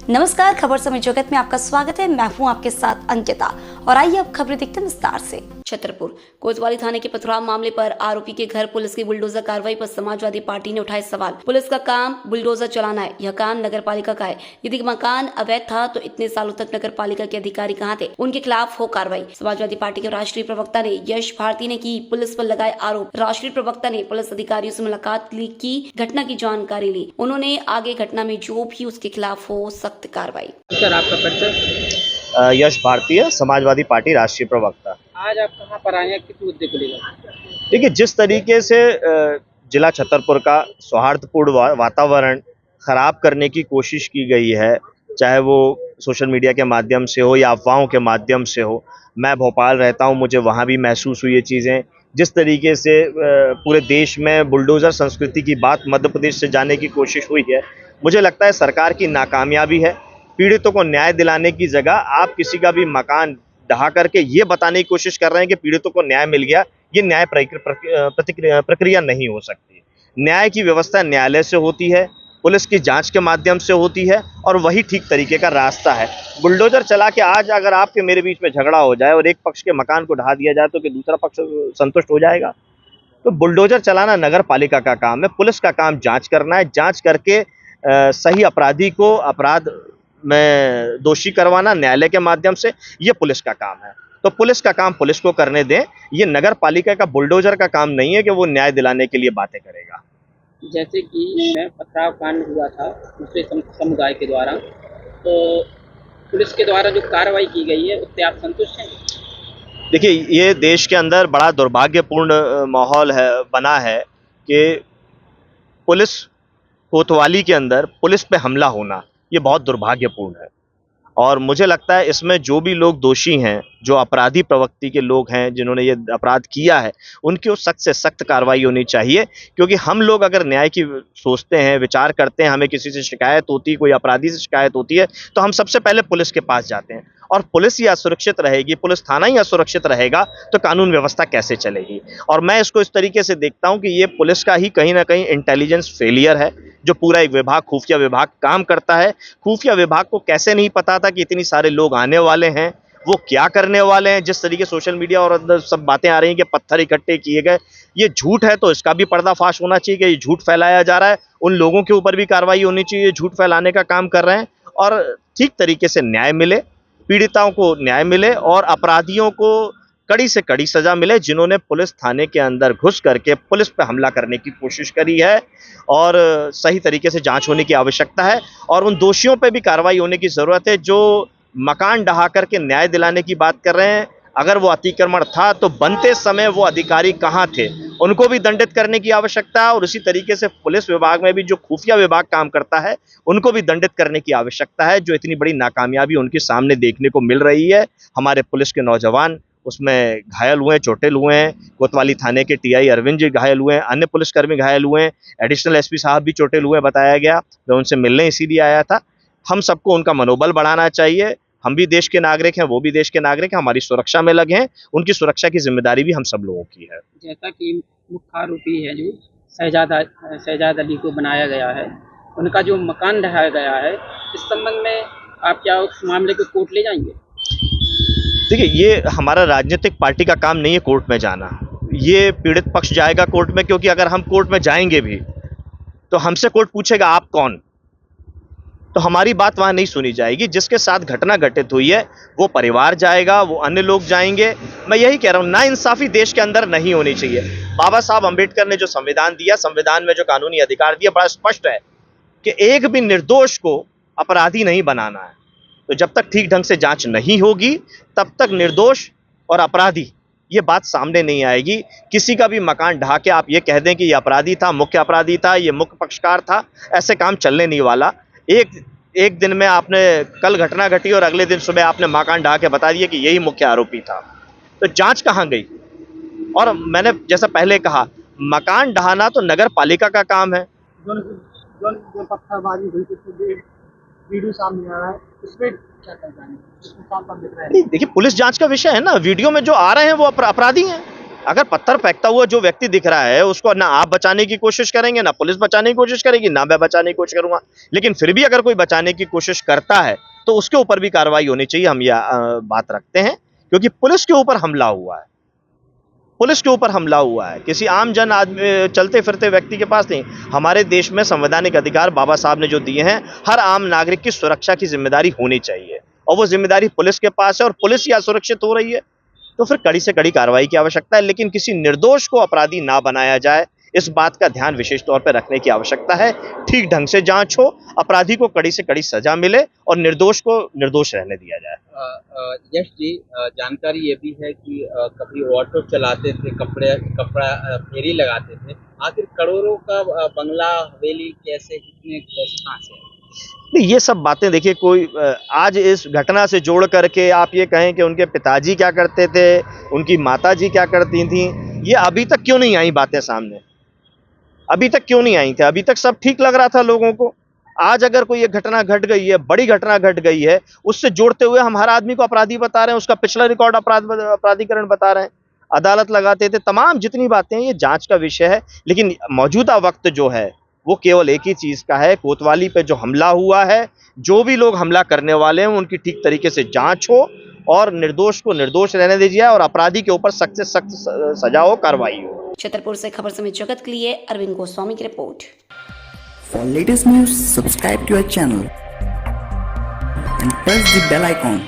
नमस्कार, खबर समय जगत में आपका स्वागत है। मैं हूं आपके साथ अंकिता और आइए अब खबरें देखते हैं विस्तार से। छतरपुर कोतवाली थाने के पथराव मामले पर आरोपी के घर पुलिस की बुलडोजर कार्रवाई पर समाजवादी पार्टी ने उठाए सवाल। पुलिस का काम बुलडोजर चलाना है, यह काम नगर पालिका का है। यदि मकान अवैध था तो इतने सालों तक नगर पालिका के अधिकारी कहाँ थे? उनके खिलाफ हो कार्रवाई। समाजवादी पार्टी के राष्ट्रीय प्रवक्ता ने यश भारती ने की पुलिस पर लगाए आरोप। राष्ट्रीय प्रवक्ता ने पुलिस अधिकारियों से मुलाकात की, घटना की जानकारी ली। उन्होंने आगे घटना में जो भी उसके खिलाफ हो सख्त कार्रवाई। सर, आपका परिचय? यश भारतीय, समाजवादी पार्टी राष्ट्रीय प्रवक्ता। आज आप कहाँ पर आए हैं, किस मुद्दे को लेकर? देखिए, जिस तरीके से जिला छतरपुर का सौहार्दपूर्ण वातावरण खराब करने की कोशिश की गई है, चाहे वो सोशल मीडिया के माध्यम से हो या अफवाहों के माध्यम से हो। मैं भोपाल रहता हूं, मुझे वहां भी महसूस हुई ये चीज़ें। जिस तरीके से पूरे देश में बुलडोज़र संस्कृति की बात मध्य प्रदेश से जाने की कोशिश हुई है, मुझे लगता है सरकार की नाकामयाबी है। पीड़ितों को न्याय दिलाने की जगह आप किसी का भी मकान ढहा करके ये बताने की कोशिश कर रहे हैं कि पीड़ितों को न्याय मिल गया। ये न्याय प्रक्रिया नहीं हो सकती। न्याय की व्यवस्था न्यायालय से होती है, पुलिस की जांच के माध्यम से होती है और वही ठीक तरीके का रास्ता है। बुलडोजर चला के आज अगर आपके मेरे बीच में झगड़ा हो जाए और एक पक्ष के मकान को ढहा दिया जाए तो कि दूसरा पक्ष संतुष्ट हो जाएगा? तो बुलडोजर चलाना नगर पालिका का काम है, पुलिस का काम जांच करना है। जांच करके सही अपराधी को अपराध में दोषी करवाना न्यायालय के माध्यम से, ये पुलिस का काम है। तो पुलिस का काम पुलिस को करने दें। ये नगर पालिका का बुलडोजर का काम नहीं है कि वो न्याय दिलाने के लिए बातें करेगा। जैसे कि पथराव कांड हुआ था दूसरे समुदाय के द्वारा, तो पुलिस के द्वारा जो कार्रवाई की गई है उससे आप संतुष्ट हैं? देखिए, ये देश के अंदर बड़ा दुर्भाग्यपूर्ण माहौल बना है कि पुलिस कोतवाली के अंदर पुलिस पे हमला होना, ये बहुत दुर्भाग्यपूर्ण है। और मुझे लगता है इसमें जो भी लोग दोषी हैं, जो अपराधी प्रवृत्ति के लोग हैं, जिन्होंने ये अपराध किया है, उनकी सख्त से सख्त कार्रवाई होनी चाहिए। क्योंकि हम लोग अगर न्याय की सोचते हैं, विचार करते हैं, हमें किसी से शिकायत होती है, कोई अपराधी से शिकायत होती है, तो हम सबसे पहले पुलिस के पास जाते हैं। और पुलिस ही असुरक्षित रहेगी, पुलिस थाना ही असुरक्षित रहेगा तो कानून व्यवस्था कैसे चलेगी? और मैं इसको इस तरीके से देखता हूं कि ये पुलिस का ही कहीं ना कहीं इंटेलिजेंस फेलियर है। जो पूरा एक विभाग, खुफिया विभाग काम करता है, खुफिया विभाग को कैसे नहीं पता था कि इतनी सारे लोग आने वाले हैं, वो क्या करने वाले हैं? जिस तरीके सोशल मीडिया और अंदर सब बातें आ रही हैं कि पत्थर इकट्ठे किए गए, ये झूठ है। तो इसका भी पर्दाफाश होना चाहिए कि ये झूठ फैलाया जा रहा है। उन लोगों के ऊपर भी कार्रवाई होनी चाहिए, झूठ फैलाने का काम कर रहे हैं। और ठीक तरीके से न्याय मिले, पीड़िताओं को न्याय मिले और अपराधियों को कड़ी से कड़ी सजा मिले, जिन्होंने पुलिस थाने के अंदर घुस करके पुलिस पर हमला करने की कोशिश करी है। और सही तरीके से जांच होने की आवश्यकता है और उन दोषियों पे भी कार्रवाई होने की ज़रूरत है जो मकान ढहा करके न्याय दिलाने की बात कर रहे हैं। अगर वो अतिक्रमण था तो बनते समय वो अधिकारी कहाँ थे, उनको भी दंडित करने की आवश्यकता है। और उसी तरीके से पुलिस विभाग में भी जो खुफिया विभाग काम करता है, उनको भी दंडित करने की आवश्यकता है। जो इतनी बड़ी नाकामयाबी उनके सामने देखने को मिल रही है, हमारे पुलिस के नौजवान उसमें घायल हुए हैं, चोटिल हुए हैं। कोतवाली थाने के टीआई अरविंद जी घायल हुए हैं, अन्य पुलिसकर्मी घायल हुए हैं, एडिशनल एसपी साहब भी चोटिल हुए बताया गया। मैं उनसे मिलने इसीलिए आया था। हम सबको उनका मनोबल बढ़ाना चाहिए। हम भी देश के नागरिक हैं, वो भी देश के नागरिक हैं, हमारी सुरक्षा में लगे हैं। उनकी सुरक्षा की जिम्मेदारी भी हम सब लोगों की है। जैसा कि मुख्य आरोपी है जो शहजाद अली को बनाया गया है, उनका जो मकान ढहाया गया है, इस संबंध में आप क्या उस मामले को कोर्ट ले जाएंगे? देखिए, ये हमारा राजनीतिक पार्टी का काम नहीं है कोर्ट में जाना। ये पीड़ित पक्ष जाएगा कोर्ट में, क्योंकि अगर हम कोर्ट में जाएंगे भी तो हमसे कोर्ट पूछेगा आप कौन, तो हमारी बात वहां नहीं सुनी जाएगी। जिसके साथ घटना घटित हुई है वो परिवार जाएगा, वो अन्य लोग जाएंगे। मैं यही कह रहा हूं, नाइंसाफी देश के अंदर नहीं होनी चाहिए। बाबा साहब अंबेडकर ने जो संविधान दिया, संविधान में जो कानूनी अधिकार दिया, बड़ा स्पष्ट है कि एक भी निर्दोष को अपराधी नहीं बनाना है। तो जब तक ठीक ढंग से जांच नहीं होगी तब तक निर्दोष और अपराधी ये बात सामने नहीं आएगी। किसी का भी मकान ढहा के आप ये कह दें कि ये अपराधी था, मुख्य अपराधी था, ये मुख्य पक्षकार था, ऐसे काम चलने नहीं वाला। एक दिन में आपने कल घटना घटी और अगले दिन सुबह आपने मकान ढहा के बता दिया कि यही मुख्य आरोपी था, तो जांच कहां गई? और मैंने जैसा पहले कहा, मकान ढहाना तो नगर पालिका का काम है। जो पत्थरबाजी हुई थी, वीडियो सामने आ रहा है, उसमें क्या करना है? नहीं, देखिए, पुलिस जांच का विषय है ना। वीडियो में जो आ रहे हैं वो अपराधी हैं। अगर पत्थर फेंकता हुआ जो व्यक्ति दिख रहा है उसको ना आप बचाने की कोशिश करेंगे, ना पुलिस बचाने की कोशिश करेगी, ना मैं बचाने की कोशिश करूंगा, लेकिन फिर भी अगर कोई बचाने की कोशिश करता है तो उसके ऊपर भी कार्रवाई होनी चाहिए। हम यह बात रखते हैं क्योंकि पुलिस के ऊपर हमला हुआ है, पुलिस के ऊपर हमला हुआ है, किसी आम जन आदमी चलते फिरते व्यक्ति के पास नहीं। हमारे देश में संवैधानिक अधिकार बाबा साहब ने जो दिए हैं, हर आम नागरिक की सुरक्षा की जिम्मेदारी होनी चाहिए और वो जिम्मेदारी पुलिस के पास है और पुलिस ही असुरक्षित हो रही है तो फिर कड़ी से कड़ी कार्रवाई की आवश्यकता है, लेकिन किसी निर्दोष को अपराधी ना बनाया जाए, इस बात का ध्यान विशेष तौर पर रखने की आवश्यकता है। ठीक ढंग से जांच हो, अपराधी को कड़ी से कड़ी सजा मिले और निर्दोष को निर्दोष रहने दिया जाए। यश जी, जानकारी ये भी है कि कभी ऑटो चलाते थे, कपड़ा फेरी लगाते थे, आखिर करोड़ों का बंगला हवेली कैसे कहाँ से? नहीं, ये सब बातें देखिए, कोई आज इस घटना से जोड़ करके आप ये कहें कि उनके पिताजी क्या करते थे, उनकी माताजी क्या करती थी, ये अभी तक क्यों नहीं आई बातें सामने? अभी तक क्यों नहीं आई थी? अभी तक सब ठीक लग रहा था लोगों को। आज अगर कोई ये घटना घट गई है, बड़ी घटना घट गई है, उससे जोड़ते हुए हम हर आदमी को अपराधी बता रहे हैं, उसका पिछला रिकॉर्ड अपराधीकरण बता रहे हैं, अदालत लगाते थे, तमाम जितनी बातें हैं ये जांच का विषय है। लेकिन मौजूदा वक्त जो है वो केवल एक ही चीज का है, कोतवाली पे जो हमला हुआ है, जो भी लोग हमला करने वाले हैं उनकी ठीक तरीके से जांच हो और निर्दोष को निर्दोष रहने दीजिए और अपराधी के ऊपर सख्त से सख्त सजा हो, कार्रवाई हो। छतरपुर से खबर समित जगत के लिए अरविंद गोस्वामी की report. For latest news, subscribe to our channel and press the bell icon.